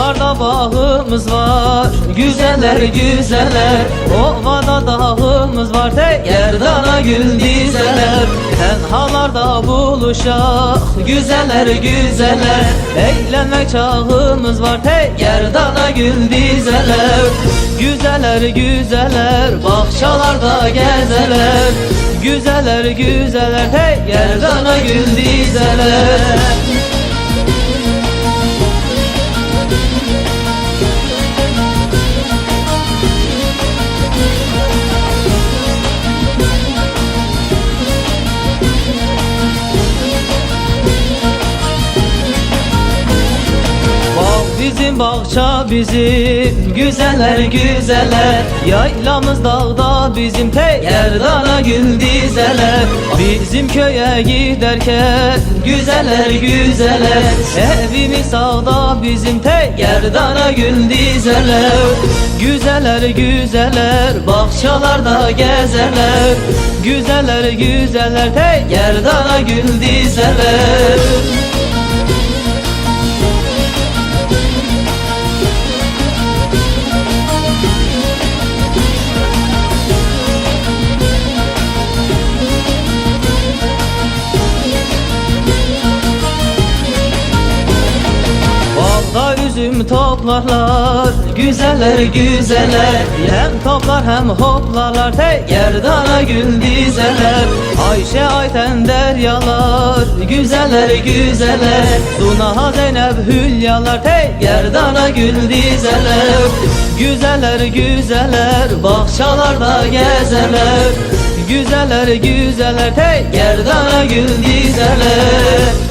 Dağlarda bağımız var, güzeller güzeller. Ovada dağımız var, gerdana gül dizeler. Tenhalarda buluşak, güzeller güzeller. Eğlenmek çağımız var, gerdana gül dizeler. Güzeller güzeller, bahçalarda gezeler. Güzeller güzeller, gerdana gül dizeler. Bizim bahçe bizim, güzeller güzeller. Yaylamız dağda bizim, gerdana gül dizeler. Bizim köye giderken güzeller güzeller. Evimiz sağda bizim, gerdana gül dizeler. Güzeller güzeller, bahçalarda gezerler. Güzeller güzeller, gerdana gül dizeler. Üzüm toplarlar, güzeller güzeller. Hem toplar hem hoplarlar, gerdana gül dizeler. Ayşe Ayten deryalar, güzeller güzeller. Suna Zeynep hülyalar, gerdana gül dizeler. Güzeller güzeller, bahçalarda gezerler. Güzeller güzeller, gerdana gül dizeler.